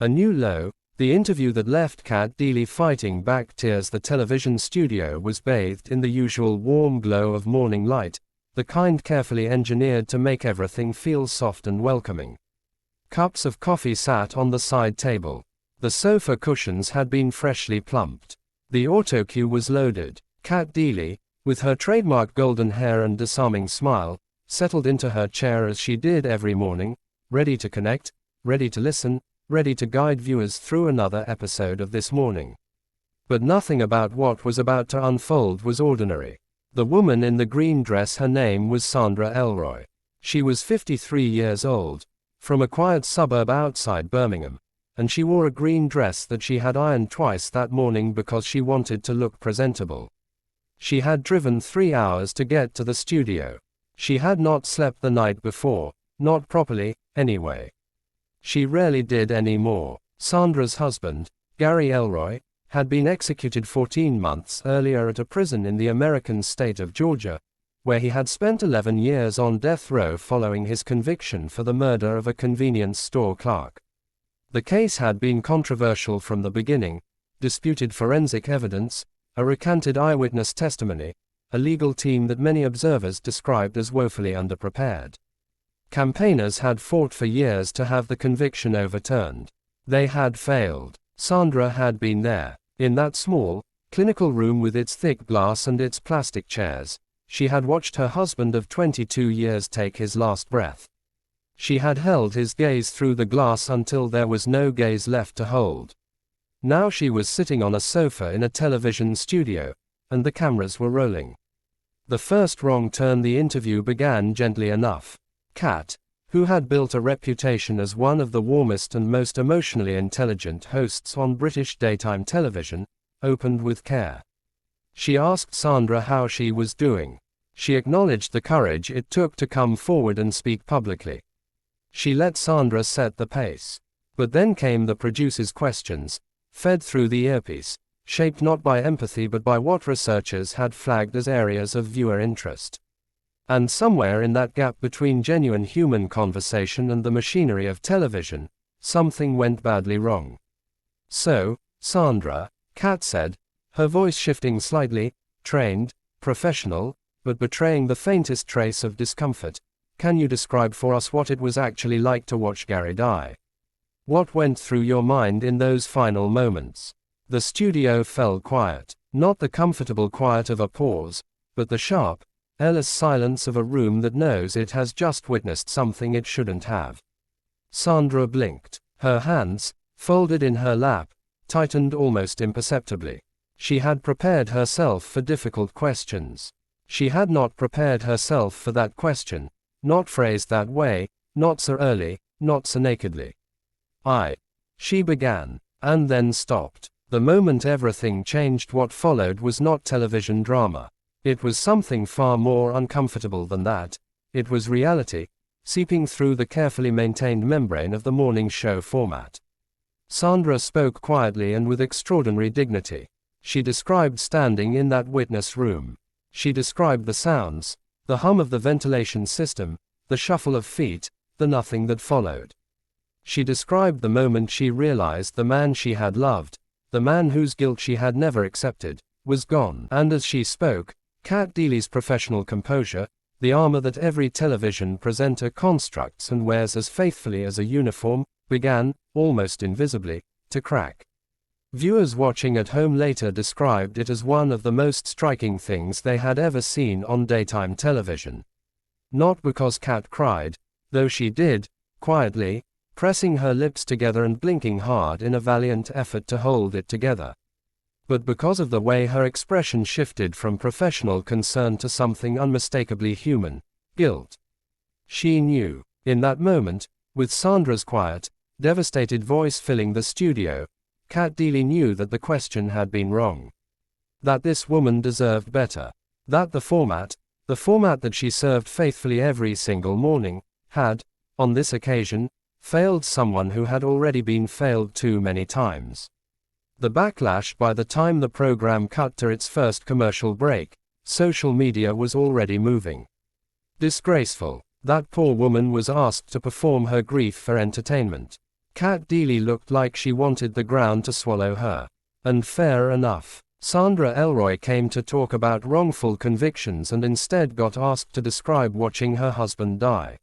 A new low. The interview that left Cat Deeley fighting back tears. The television studio was bathed in the usual warm glow of morning light, the kind carefully engineered to make everything feel soft and welcoming. Cups of coffee sat on the side table. The sofa cushions had been freshly plumped. The autocue was loaded. Cat Deeley, with her trademark golden hair and disarming smile, settled into her chair as she did every morning, ready to connect, ready to listen, ready to guide viewers through another episode of This Morning. But nothing about what was about to unfold was ordinary. The woman in the green dress, her name was Sandra Elroy. She was 53 years old, from a quiet suburb outside Birmingham, and she wore a green dress that she had ironed twice that morning because she wanted to look presentable. She had driven 3 hours to get to the studio. She had not slept the night before, not properly, anyway. She rarely did any more. Sandra's husband, Gary Elroy, had been executed 14 months earlier at a prison in the American state of Georgia, where he had spent 11 years on death row following his conviction for the murder of a convenience store clerk. The case had been controversial from the beginning: disputed forensic evidence, a recanted eyewitness testimony, a legal team that many observers described as woefully underprepared. Campaigners had fought for years to have the conviction overturned. They had failed. Sandra had been there, in that small, clinical room with its thick glass and its plastic chairs. She had watched her husband of 22 years take his last breath. She had held his gaze through the glass until there was no gaze left to hold. Now she was sitting on a sofa in a television studio, and the cameras were rolling. The first wrong turn. The interview began gently enough. Cat, who had built a reputation as one of the warmest and most emotionally intelligent hosts on British daytime television, opened with care. She asked Sandra how she was doing. She acknowledged the courage it took to come forward and speak publicly. She let Sandra set the pace. But then came the producer's questions, fed through the earpiece, shaped not by empathy but by what researchers had flagged as areas of viewer interest. And somewhere in that gap between genuine human conversation and the machinery of television, something went badly wrong. "So, Sandra," Cat said, her voice shifting slightly, trained, professional, but betraying the faintest trace of discomfort, "can you describe for us what it was actually like to watch Gary die? What went through your mind in those final moments?" The studio fell quiet, not the comfortable quiet of a pause, but the sharp, airless silence of a room that knows it has just witnessed something it shouldn't have. Sandra blinked. Her hands, folded in her lap, tightened almost imperceptibly. She had prepared herself for difficult questions. She had not prepared herself for that question, not phrased that way, not so early, not so nakedly. She began, and then stopped. The moment everything changed. What followed was not television drama. It was something far more uncomfortable than that. It was reality, seeping through the carefully maintained membrane of the morning show format. Sandra spoke quietly and with extraordinary dignity. She described standing in that witness room. She described the sounds, the hum of the ventilation system, the shuffle of feet, the nothing that followed. She described the moment she realized the man she had loved, the man whose guilt she had never accepted, was gone. And as she spoke, Cat Deeley's professional composure, the armor that every television presenter constructs and wears as faithfully as a uniform, began, almost invisibly, to crack. Viewers watching at home later described it as one of the most striking things they had ever seen on daytime television. Not because Cat cried, though she did, quietly, pressing her lips together and blinking hard in a valiant effort to hold it together, but because of the way her expression shifted from professional concern to something unmistakably human: guilt. She knew, in that moment, with Sandra's quiet, devastated voice filling the studio, Cat Deeley knew that the question had been wrong. That this woman deserved better. That the format that she served faithfully every single morning, had, on this occasion, failed someone who had already been failed too many times. The backlash. By the time the program cut to its first commercial break, social media was already moving. Disgraceful. That poor woman was asked to perform her grief for entertainment. Cat Deeley looked like she wanted the ground to swallow her. And fair enough. Sandra Elroy came to talk about wrongful convictions and instead got asked to describe watching her husband die.